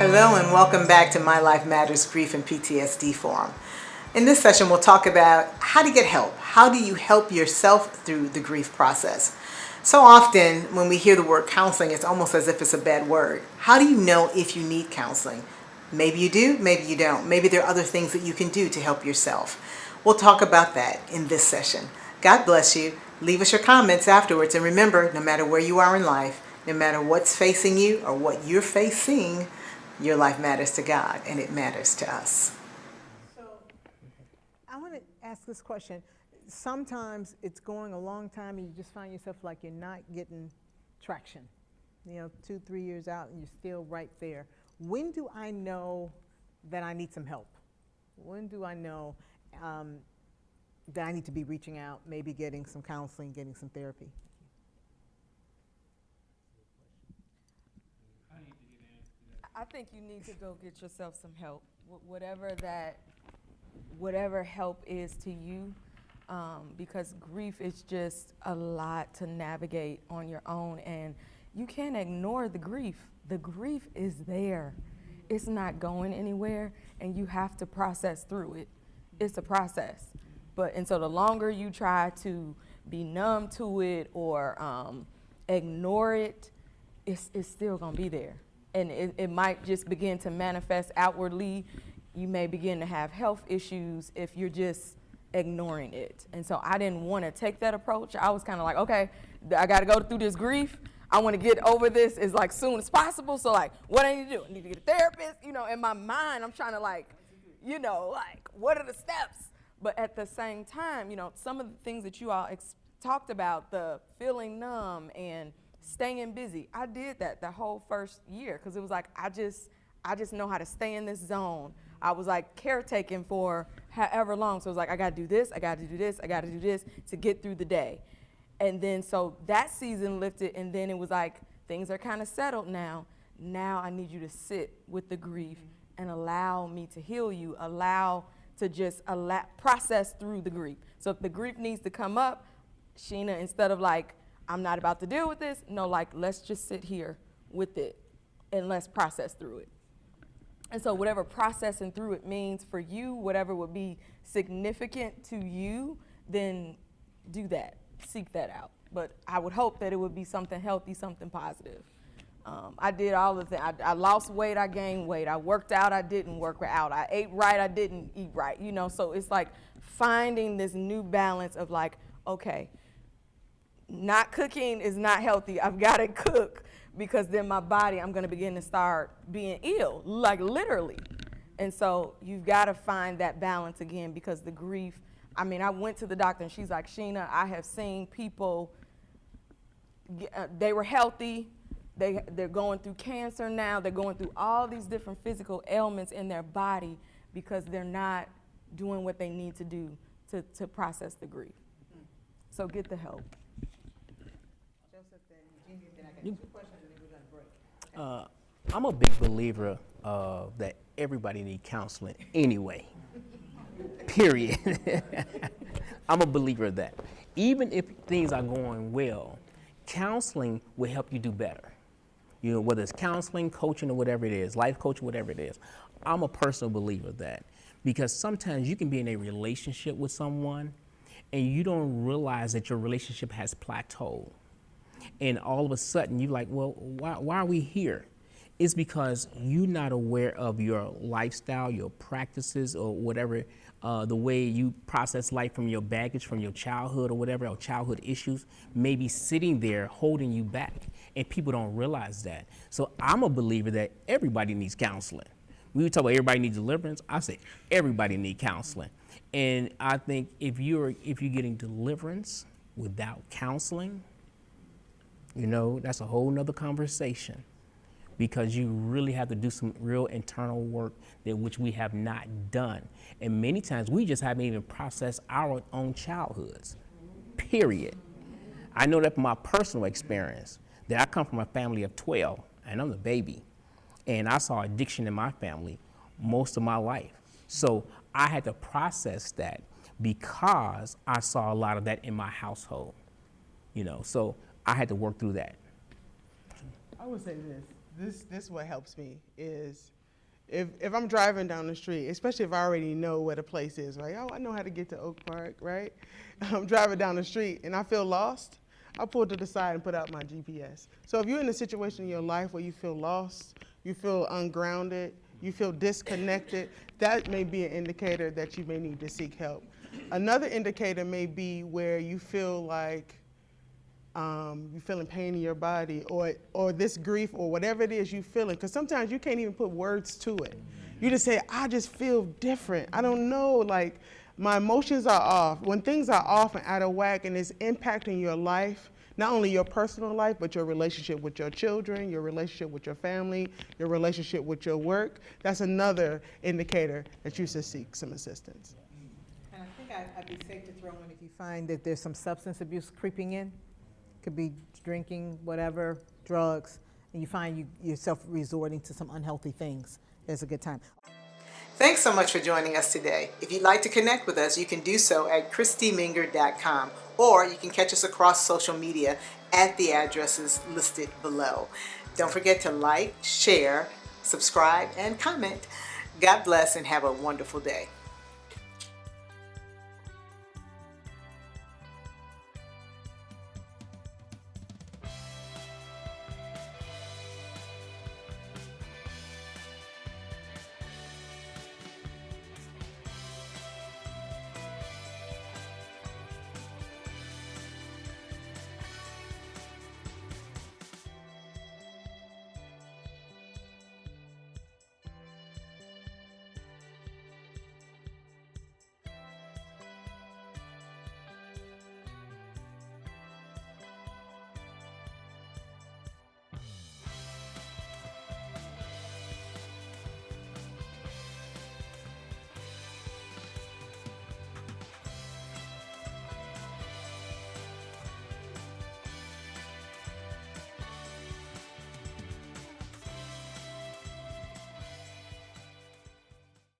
Hello and welcome back to My Life Matters Grief and PTSD Forum. In this session, we'll talk about how to get help. How do you help yourself through the grief process? So often when we hear the word counseling, it's almost as if it's a bad word. How do you know if you need counseling? Maybe you do, maybe you don't. Maybe there are other things that you can do to help yourself. We'll talk about that in this session. God bless you. Leave us your comments afterwards. And remember, no matter where you are in life, no matter what's facing you or what you're facing, your life matters to God and it matters to us. So I want to ask this question. Sometimes it's going a long time and you just find yourself like you're not getting traction. 2-3 years out and you're still right there. When do I know that I need some help? When do I know that I need to be reaching out, maybe getting some counseling, getting some therapy? I think you need to go get yourself some help, whatever help is to you, because grief is just a lot to navigate on your own, and you can't ignore the grief. The grief is there. It's not going anywhere, and you have to process through it. It's a process. And so the longer you try to be numb to it or ignore it, it's still gonna be there. And it might just begin to manifest outwardly. You may begin to have health issues if you're just ignoring it. And so I didn't want to take that approach. I was kind of like, okay, I got to go through this grief. I want to get over this as soon as possible. So what I need to do? I need to get a therapist. In my mind, I'm trying to what are the steps? But at the same time, some of the things that you all talked about, the feeling numb and staying busy. I did that the whole first year because it was I just know how to stay in this zone. I was caretaking for however long. So it was I got to do this, I got to do this, I got to do this to get through the day. And then so that season lifted, and then it was things are kind of settled now. Now I need you to sit with the grief and allow me to heal you, process through the grief. So if the grief needs to come up, Sheena, instead of I'm not about to deal with this. No, let's just sit here with it and let's process through it. And so whatever processing through it means for you, whatever would be significant to you, then do that, seek that out. But I would hope that it would be something healthy, something positive. I did all the things. I lost weight, I gained weight. I worked out, I didn't work out. I ate right, I didn't eat right. So it's finding this new balance of okay, not cooking is not healthy. I've got to cook because then my body, I'm going to begin to start being ill, literally. And so you've got to find that balance again because the grief, I went to the doctor and she's like, Sheena, I have seen people, they were healthy. They're going through cancer now. They're going through all these different physical ailments in their body because they're not doing what they need to do to process the grief. So get the help. I'm a big believer that everybody needs counseling anyway. Period. I'm a believer of that. Even if things are going well, counseling will help you do better. Whether it's counseling, coaching, or whatever it is, life coaching, whatever it is. I'm a personal believer of that because sometimes you can be in a relationship with someone and you don't realize that your relationship has plateaued. And all of a sudden you're like, well, why are we here? It's because you're not aware of your lifestyle, your practices, or whatever, the way you process life from your baggage, from your childhood or whatever, or childhood issues, may be sitting there holding you back. And people don't realize that. So I'm a believer that everybody needs counseling. We talk about everybody needs deliverance. I say everybody needs counseling. And I think if you're getting deliverance without counseling, that's a whole nother conversation because you really have to do some real internal work which we have not done. And many times we just haven't even processed our own childhoods, period. I know that from my personal experience that I come from a family of 12 and I'm the baby. And I saw addiction in my family most of my life. So I had to process that because I saw a lot of that in my household, so I had to work through that. I would say this, This what helps me is if I'm driving down the street, especially if I already know where the place is, right? Oh, I know how to get to Oak Park, right? I'm driving down the street and I feel lost. I pull to the side and put out my GPS. So if you're in a situation in your life where you feel lost, you feel ungrounded, you feel disconnected, that may be an indicator that you may need to seek help. Another indicator may be where you feel like you're feeling pain in your body, or this grief, or whatever it is you're feeling, because sometimes you can't even put words to it. You just say, I just feel different. I don't know, like my emotions are off. When things are off and out of whack and it's impacting your life, not only your personal life, but your relationship with your children, your relationship with your family, your relationship with your work, that's another indicator that you should seek some assistance. And I think I'd be safe to throw in, if you find that there's some substance abuse creeping in, could be drinking, whatever, drugs, and you find yourself resorting to some unhealthy things, there's a good time. Thanks so much for joining us today. If you'd like to connect with us, you can do so at ChristyMinger.com, or you can catch us across social media at the addresses listed below. Don't forget to like, share, subscribe, and comment. God bless and have a wonderful day.